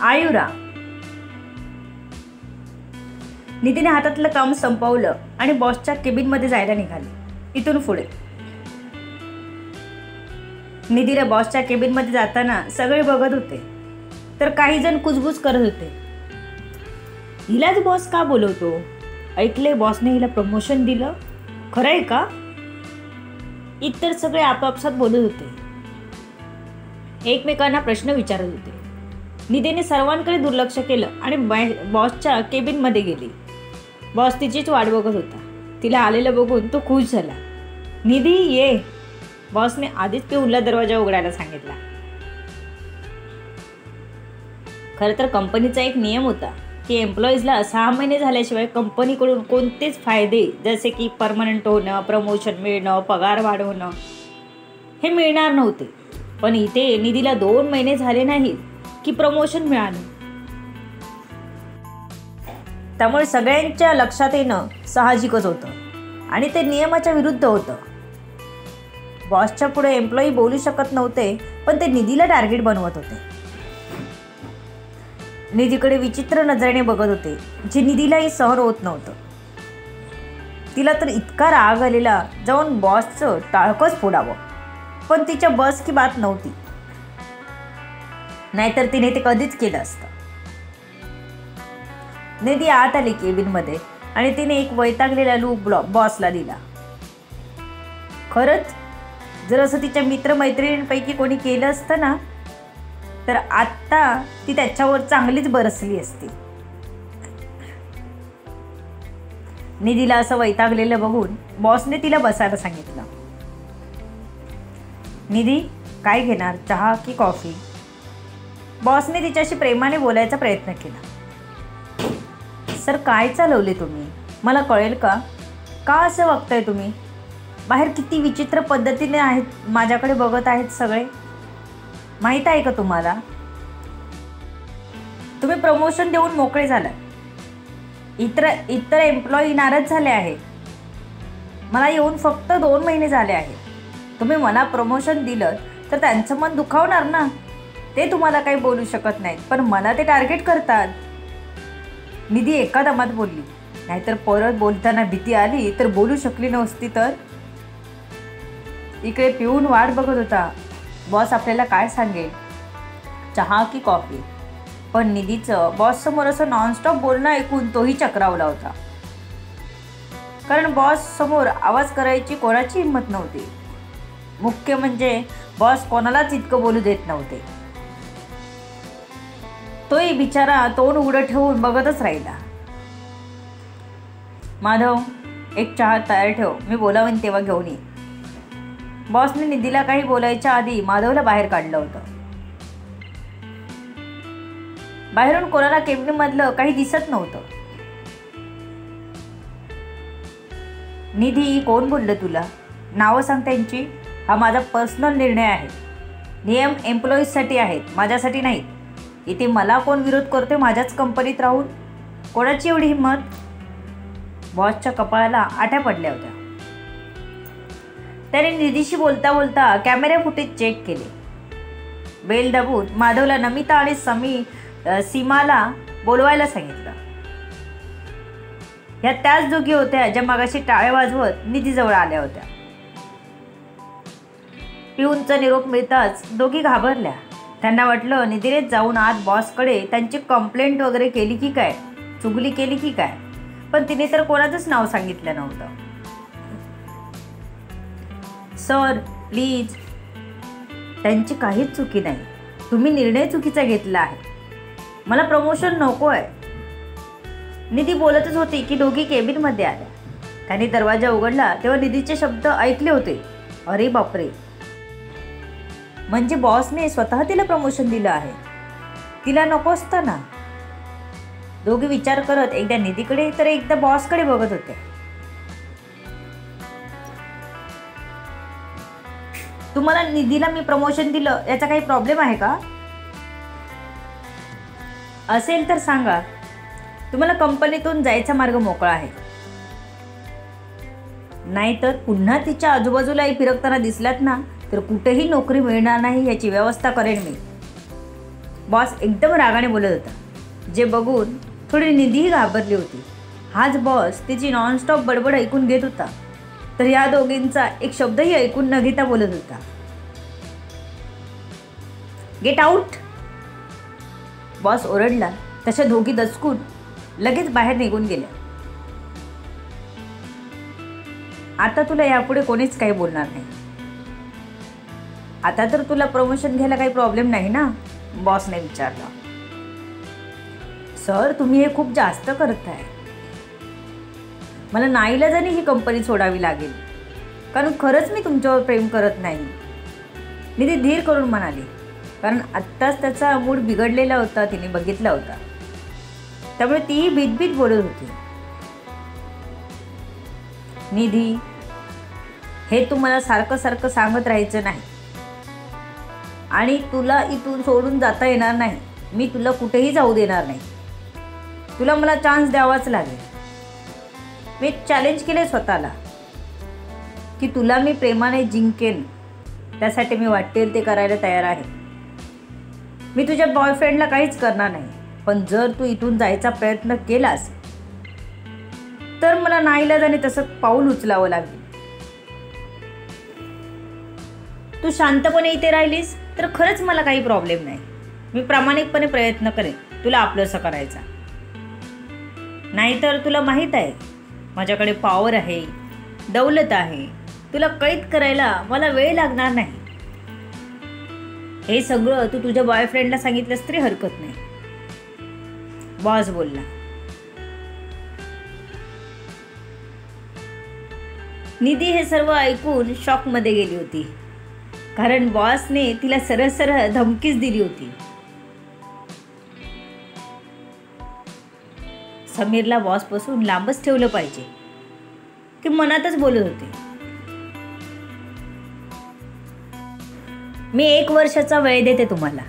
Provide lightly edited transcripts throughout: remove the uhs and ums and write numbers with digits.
आयुरा. निधीने हातातलं काम संपवलं आणि बॉसच्या केबिनमध्ये जायला निघाली. इथून पुढे निधीला बॉसच्या केबिनमध्ये जाताना सगळे बघत होते, तर काही जण कुजबुज करत होते. हिलाच बॉस का बोलवतो? ऐकले बॉसने हिला प्रमोशन दिलं, खरं आहे का? इतर सगळे आपापसात बोलत होते, एकमेकांना प्रश्न विचारत होते. निधीने सर्वांकडे दुर्लक्ष केलं आणि बॉसच्या केबिनमध्ये गेली. बॉस तिचीच वाट बघत होता. तिला आलेलं बघून तो खुश झाला. निधी ये, बॉसने आधीच पिऊनला दरवाजा उघडायला सांगितला. खरं तर कंपनीचा एक नियम होता की एम्प्लॉईजला 6 महिने झाल्याशिवाय कंपनीकडून कोणतेच फायदे जसे की परमनंट होणं, प्रमोशन मिळणं, पगार वाढवणं हे मिळणार नव्हते. पण इथे निधीला 2 महिने झाले नाहीत की प्रमोशन मिळालं. त्यामुळे सगळ्यांच्या लक्षात येणं साहजिकच होतं आणि ते नियमाच्या विरुद्ध होतं. बॉसच्या पुढे एम्प्लॉई बोलू शकत नव्हते, पण ते निधीला टार्गेट बनवत होते. निधीकडे विचित्र नजरेने बघत होते, जे निधीलाही सहन होत नव्हतं. तिला तर इतका राग आलेला जाऊन बॉसचं टाळकंच फोडावं, पण तिच्या बस की बात नव्हती. नाहीतर तिने ते कधीच केलं असतं. निधी आत आली केबिनमध्ये आणि तिने एक वैतागलेला लूक बॉसला दिला. खरंच जर असं तिच्या मित्रमैत्रिणींपैकी कोणी केलं असतं ना, तर आत्ता ती त्याच्यावर चांगलीच बरसली असती. निधीला असं वैतागलेलं बघून बॉसने तिला बसायला सांगितलं. निधी काय घेणार, चहा की कॉफी? बॉसने तिच्याशी प्रेमाने बोलायचा प्रयत्न केला. सर काय चालवले तुम्ही? मला कळेल का? का असं वागताय तुम्ही? बाहेर किती विचित्र पद्धतीने आहेत, माझ्याकडे बघत आहेत सगळे. माहीत आहे का तुम्हाला? तुम्ही प्रमोशन देऊन मोकळे झाला. इतर एम्प्लॉई नाराज झाले आहेत. मला येऊन फक्त 2 महिने झाले आहेत. तुम्ही मला प्रमोशन दिलं तर त्यांचं मन दुखावणार ना. ते तुम्हाला काही बोलू शकत नाहीत, पण मला ते टार्गेट करतात. निधी एका दमात बोलली, नाहीतर परत बोलताना भीती आली तर बोलू शकली नसती तर. इकडे पिऊन वाट बघत होता, बॉस आपल्याला काय सांगेल, चहा की कॉफी. पण निधीचं बॉससमोर असं नॉनस्टॉप बोलणं ऐकून तोही चक्रावला होता. कारण बॉस समोर आवाज करायची कोणाची हिंमत नव्हती. मुख्य म्हणजे बॉस कोणालाच इतकं बोलू देत नव्हते. तोही बिचारा तोंड उघडं ठेवून बघतच राहिला. माधव, एक चहा तयार ठेव, मी बोलावेन तेव्हा घेऊन ये. बॉसने निधीला काही बोलायच्या आधी माधवला बाहेर काढलं होतं. बाहेरून कोणाला केबिनमधलं काही दिसत नव्हतं. निधी, कोण बोललं तुला? नावं सांग त्यांची. हा माझा पर्सनल निर्णय आहे. नियम एम्प्लॉईजसाठी आहेत, माझ्यासाठी नाहीत. इथे मला कोण विरोध करते माझ्याच कंपनीत राहून? कोणाची एवढी हिंमत? बॉसच्या कपाळाला आठ्या पडल्या होत्या. त्याने निधीशी बोलता बोलता कॅमेरा फुटेज चेक केले. बेल दाबून माधवला नमिता आणि सीमाला बोलवायला सांगितलं. ह्या त्याच दोघी होत्या ज्या मगाशी टाळे वाजवत निधीजवळ आल्या होत्या. पिऊनचा निरोप मिळताच दोघी घाबरल्या. त्यांना वाटलं निधीनेच जाऊन आत बॉसकडे त्यांची कंप्लेंट वगैरे केली की काय, चुगली केली की काय. पण तिने तर कोणाचंच नाव सांगितलं नव्हतं. सर प्लीज, त्यांची काहीच चुकी नाही. तुम्ही निर्णय चुकीचा घेतला आहे. मला प्रमोशन नको आहे. निधी बोलतच होती की दोघी केबिनमध्ये आल्या. त्यांनी दरवाजा उघडला तेव्हा निधीचे शब्द ऐकले होते. अरे बापरे, म्हणजे बॉसने स्वतः तिला प्रमोशन दिलं आहे. तिला नको असतं ना. दोघी विचार करत एकदा निधीकडे तर एकदा बॉसकडे बघत होते. तुम्हाला निधीला मी प्रमोशन दिलं याचा काही प्रॉब्लेम आहे का? असेल तर सांगा. तुम्हाला कंपनीतून जायचा मार्ग मोकळा आहे. नाहीतर पुन्हा तिच्या आजूबाजूलाही फिरकताना दिसलात ना तर कुठेही नोकरी मिळणार नाही याची व्यवस्था करेन मी. बॉस एकदम रागाने बोलत होता, जे बघून थोडी निधीही घाबरली होती. हाच बॉस तिची नॉनस्टॉप बडबड ऐकून घेत होता, तर या दोघींचा एक शब्दही ऐकून न घेता बोलत होता. Get out. बॉस ओरडला तशा दोघी दचकून लगेच बाहेर निघून गेल्या. आता तुला यापुढे कोणीच काही बोलणार नाही. आता तर तुला प्रमोशन घ्यायला काही प्रॉब्लेम नाही ना, बॉसने विचारला. सर, तुम्ही हे खूप जास्त करताय. मला नाईलाजाने ही कंपनी सोडावी लागेल, कारण खरंच मी तुमच्यावर प्रेम करत नाही, निधी धीर करून म्हणाली. कारण आत्ताच त्याचा मूड बिघडलेला होता, तिने बघितला होता. त्यामुळे तीही भीतभीत बोलत होती. निधी, हे तू मला सारखं सारखं सांगत राहायचं नाही, आणि तुला इथून सोडून जाता येणार नाही. मी तुला कुठेही जाऊ देणार नाही. तुला मला चान्स द्यावाच लागेल. मी चॅलेंज केले स्वतःला की तुला मी प्रेमाने जिंकेन. त्यासाठी मी वाटेल ते करायला तयार आहे. मी तुझ्या बॉयफ्रेंडला काहीच करणार नाही, पण जर तू इथून जायचा प्रयत्न केलास तर मला नाईलाजाने तसं पाऊल उचलावं लागेल. तू शांतपणे इथे राहिलीस तर खरंच मला काही प्रॉब्लेम नाही. मी प्रामाणिकपणे प्रयत्न करेन तुला आपलंसं करायचा. नाहीतर तुला माहीत आहे, माझ्याकडे पॉवर आहे, दौलत आहे. तुला कैद करायला मला वेळ लागणार नाही. हे सगळं तू तुझ्या बॉयफ्रेंडला सांगितलंस तरी हरकत नाही, बॉस बोलला. निधी हे सर्व ऐकून शॉकमध्ये गेली होती, कारण बॉसने तिला सरळ सरळ धमकीच दिली होती. समीरला बॉसपासून लांबच ठेवलं पाहिजे की मनातच बोलत होते. मी 1 वर्षाचा वेळ देते तुम्हाला.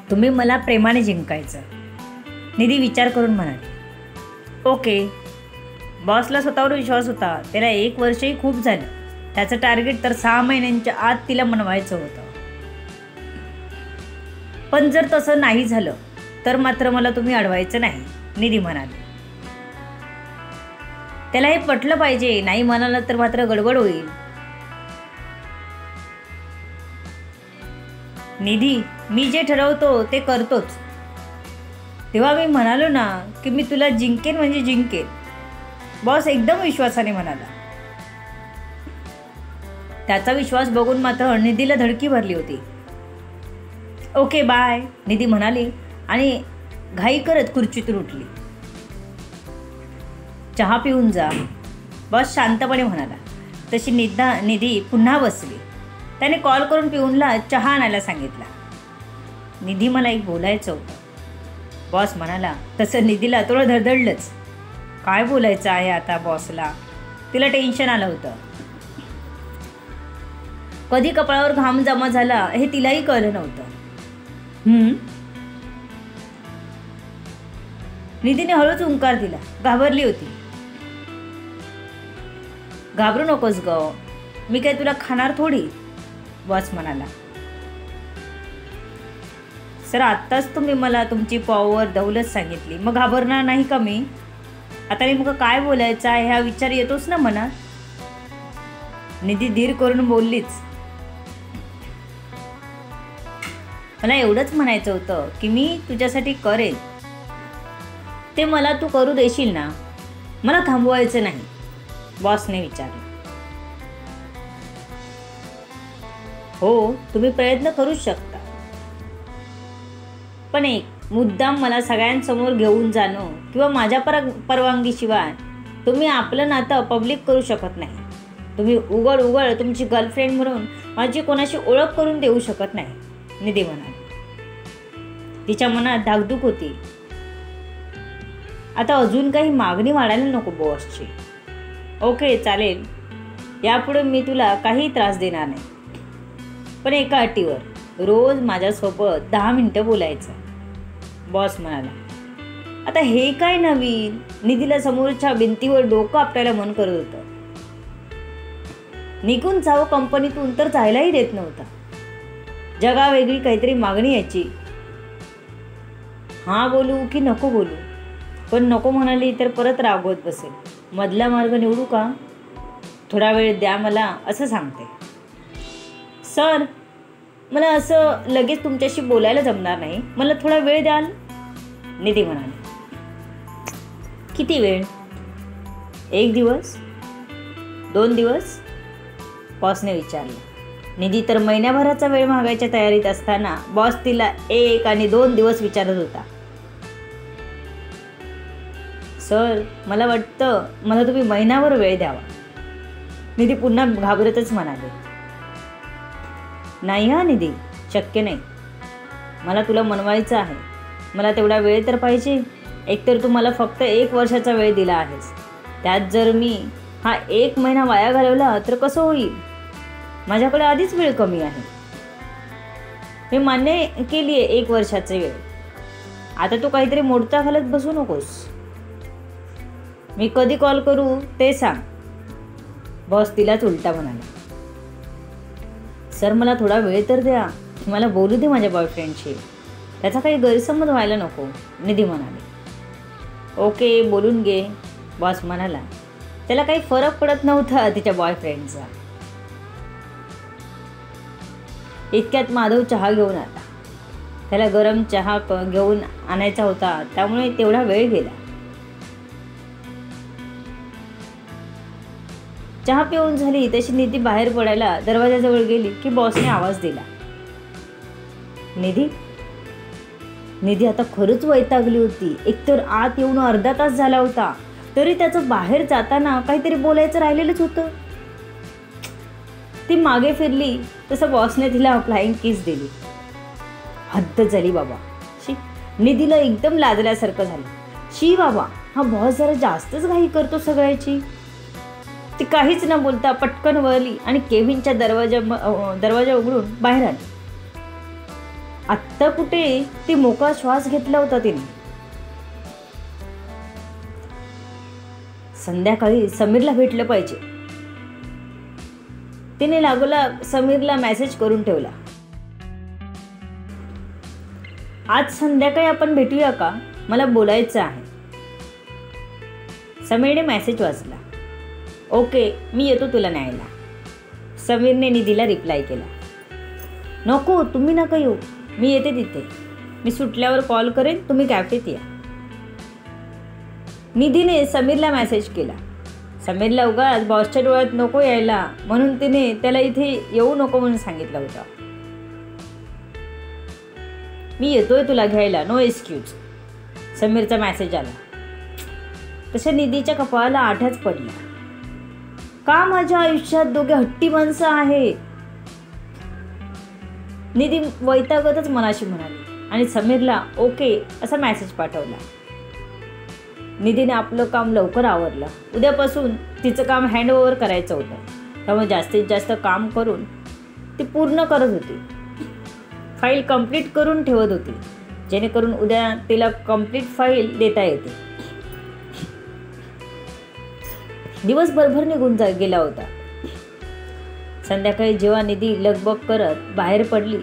तुम्ही मला प्रेमाने जिंकायचं, निधी विचार करून म्हणाली. ओके. बॉसला स्वतःवर विश्वास होता. त्याला 1 वर्षही खूप झालं. त्याचं टार्गेट तर 6 महिन्यांच्या आत तिला मनवायचं होतं. पण जर तसं नाही झालं तर मात्र मला तुम्ही अडवायचं नाही, निधी म्हणाली. त्याला हे पटलं पाहिजे. नाही म्हणाला तर मात्र गडबड होईल. निधी, मी जे ठरवतो ते करतोच. तेव्हा मी म्हणालो ना की मी तुला जिंकेन म्हणजे जिंकेन, बॉस एकदम विश्वासाने म्हणाला. त्याचा विश्वास बघून मात्र निधीला धडकी भरली होती. ओके बाय, निधी म्हणाली आणि घाई करत खुर्चीतून उठली. चहा पिऊन जा, बॉस शांतपणे म्हणाला. तशी निधी पुन्हा बसली. त्याने कॉल करून पिऊनला चहा आणायला सांगितला. निधी, मला एक बोलायचं होतं, बॉस म्हणाला. तसं निधीला थोडं धडधडलंच. काय बोलायचं आहे आता बॉसला? तिला टेन्शन आलं होतं. कधी कपाळावर घाम जमा झाला हे तिलाही कळलं नव्हतं. निधीने हळूच हुंकार दिला. घाबरली होती. घाबरू नकोस ग, मी काय तुला खाणार थोडी, बॉस म्हणाला. सर, आत्ताच तुम्ही मला तुमची पॉवर दौलत सांगितली, मग घाबरणार नाही का मी? आता नेमकं काय बोलायचं आहे हा विचार येतोच ना मनात. निधी धीर करून बोललीच. मला एवढंच म्हणायचं होतं की मी तुझ्यासाठी करेन ते मला तू करू देशील ना? मला थांबवायचं नाही, बॉसने विचारलं. हो, तुम्ही प्रयत्न करूच शकता, पण एक मुद्दाम मला सगळ्यांसमोर घेऊन जाणं किंवा माझ्या परवानगीशिवाय तुम्ही आपलं नातं पब्लिक करू शकत नाही. तुम्ही उघड तुमची गर्लफ्रेंड म्हणून माझी कोणाशी ओळख करून देऊ शकत नाही, निधी म्हणाली. तिच्या मनात धाकधूक होती. आता अजून काही मागणी वाढायला नको बॉसची. ओके चालेल, यापुढे मी तुला काही त्रास देणार नाही, पण एका अटीवर, रोज माझ्यासोबत 10 मिनिटं बोलायचं, बॉस म्हणाला. आता हे काय नवीन? निधीला समोरच्या भिंतीवर डोकं आपल्याला मन करत होतं. निघून जावं कंपनीतून तर जायलाही देत नव्हता. जगावेगळी काहीतरी मागणी याची. हां बोलू की नको बोलू, पण नको म्हणाली तर परत रागवत बसेल. मधला मार्ग निवडू का? थोडा वेळ द्या मला असं सांगते. सर, मला असं लगेच तुमच्याशी बोलायला जमणार नाही, मला थोडा वेळ द्याल, निधी म्हणाली. किती वेळ? 1 दिवस, 2 दिवस, बॉसने विचारलं. निधी तर महिन्याभराचा वेळ मागायच्या तयारीत असताना बॉस तिला 1 आणि 2 दिवस विचारत होता. सर, मला वाटतं मला तुम्ही महिनाभर वेळ द्यावा, निधी पुन्हा घाबरतच म्हणाले. नाही हा निधी, शक्य नाही. मला तुला मनवायचं आहे. मला तेवढा वेळ तर पाहिजे. एकतर तू मला फक्त 1 वर्षाचा वेळ दिला आहेस. त्यात जर मी हा 1 महिना वाया घालवला तर कसं होईल? माझ्याकडे आधीच वेळ कमी आहे. मी मान्य केली आहे 1 वर्षाचे वेळ. आता तू काहीतरी मोडता घालत बसू नकोस. मी कधी कॉल करू ते सांग, बॉस तिलाच उलटा म्हणाला. सर, मला थोडा वेळ तर द्या, मला बोलू दे माझ्या बॉयफ्रेंडशी. त्याचा काही गैरसमज व्हायला नको, निधी म्हणाली. ओके, बोलून घे, बॉस म्हणाला. त्याला काही फरक पडत नव्हता तिच्या बॉयफ्रेंडचा. इतक्यात माधव चहा घेऊन आला. त्याला गरम चहा घेऊन आणायचा होता, त्यामुळे तेवढा वेळ गेला. चहा पिऊन झाली तशी निधी बाहेर पडायला दरवाजाजवळ गेली की बॉसने आवाज दिला. निधी. निधी आता खरंच वैतागली होती. एकतर आत येऊन अर्धा तास झाला होता, तरी त्याचं बाहेर जाताना काहीतरी बोलायचं राहिलेलंच होतं. ती मागे फिरली तसं बॉसने तिला फ्लाइंग किस दिली. हद्द झाली बाबा. शी, निधीला एकदम लाजल्यासारखं झालं. शी बाबा, हा बॉस जरा जास्तच घाई करतो सगळ्याची. ती काहीच न बोलता पटकन वळली आणि केव्हिनच्या दरवाजा उघडून बाहेर आली. आत्ता कुठे ती मोकळा श्वास घेतला होता तिने. संध्याकाळी समीरला भेटलं पाहिजे. तिने लागोलाग समीरला मेसेज करून ठेवला. आज संध्याकाळी आपण भेटूया का? मला बोलायचं आहे. समीरने मेसेज वाचला. ओके, मी येतो तुला न्यायला. समीरने निधीला रिप्लाय केला. नको, तुम्ही नका येऊ, मी येते तिथे. मी सुटल्यावर कॉल करेन, तुम्ही कॅफेत या. निधीने समीरला मेसेज केला. समीरला उगाच बॉसच्या डोळ्यात नको यायला म्हणून तिने त्याला इथे येऊ नको म्हणून सांगितलं होतं. मी येतोय तुला घ्यायला, नो एक्सक्यूज. समीरचा मेसेज आला. तशा निधीच्या कपाळाला आठच पडला. का माझ्या आयुष्यात दोघे हट्टी माणसं आहेत? निधी वैतागतच मनाशी म्हणाली आणि समीरला ओके असा मेसेज पाठवला. निधीने आपलं काम लवकर आवरलं. उद्यापासून तिचं काम हँडओव्हर करायचं होतं, त्यामुळे जास्तीत जास्त काम करून ती पूर्ण करत होती. फाईल कंप्लीट करून ठेवत होती, जेणेकरून उद्या तिला कंप्लीट फाईल देता येते. दिवस भरभर निघून गेला होता. संध्याकाळी जेव्हा निधी लगबग करत बाहेर पडली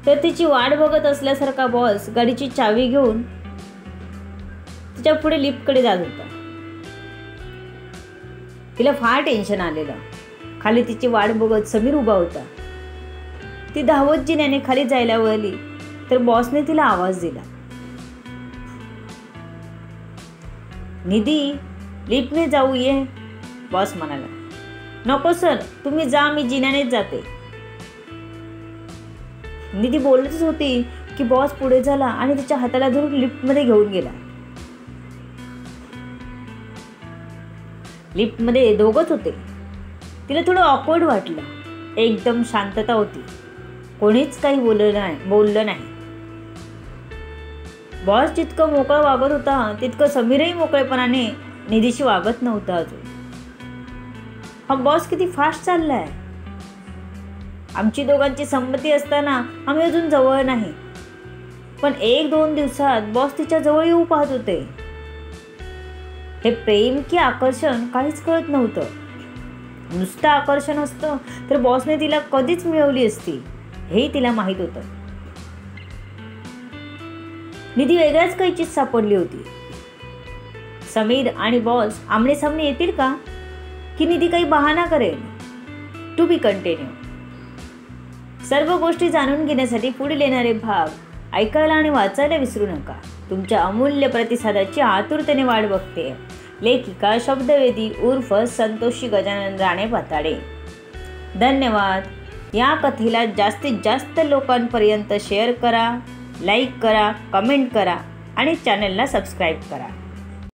तर तिची वाट बघत असल्यासारखा बॉस गाडीची चावी घेऊन तिच्या पुढे लिफ्टकडे जात होता. तिला फार टेन्शन आलेलं. खाली तिची वाट बघत समीर उभा होता. ती धावत जिन्याने खाली जायला वळली तर बॉसने तिला आवाज दिला. निधी, लिफ्टने जाऊ ये, बॉस म्हणाला. नको सर, तुम्ही जा, मी जिन्यानेच जाते. निधी बोलतच होती की बॉस पुढे झाला आणि तिच्या हाताला धरून लिफ्टमध्ये घेऊन गेला. लिफ्टमध्ये दोघंच होते. तिला थोडं ऑकवर्ड वाटलं. एकदम शांतता होती. कोणीच काही बोललं नाही. बॉस जितकं मोकळं वागत होता तितकं समीरही मोकळेपणाने निधीशी वागत नव्हता अजून. हा बॉस किती फास्ट चाललाय. आमची दोघांची संमती असताना आम्ही अजून जवळ नाही, पण 1-2 दिवसात बॉस तिच्या जवळ येऊ पाहत होते. हे प्रेम की आकर्षण काहीच कळत नव्हतं. नुसतं आकर्षण असतं तर बॉसने तिला कधीच मिळवली असती, हेही तिला माहीत होतं. निधी वेगळ्याच कैचीत सापडली होती. समीर आणि बॉस आमनेसामने येतील का, की निधी काही बहाणा करेल? To be continue. सर्व गोष्टी जाणून घेण्यासाठी पुढील येणारे भाग ऐकायला आणि वाचायला विसरू नका. तुमच्या अमूल्य प्रतिसादाची आतुरतेने वाट बघते. लेखिका शब्दवेदी उर्फ संतोषी गजानन राणे पाताडे. धन्यवाद. या कथेला जास्तीत जास्त लोकांपर्यंत शेअर करा, लाईक करा, कमेंट करा आणि चॅनलला सबस्क्राईब करा.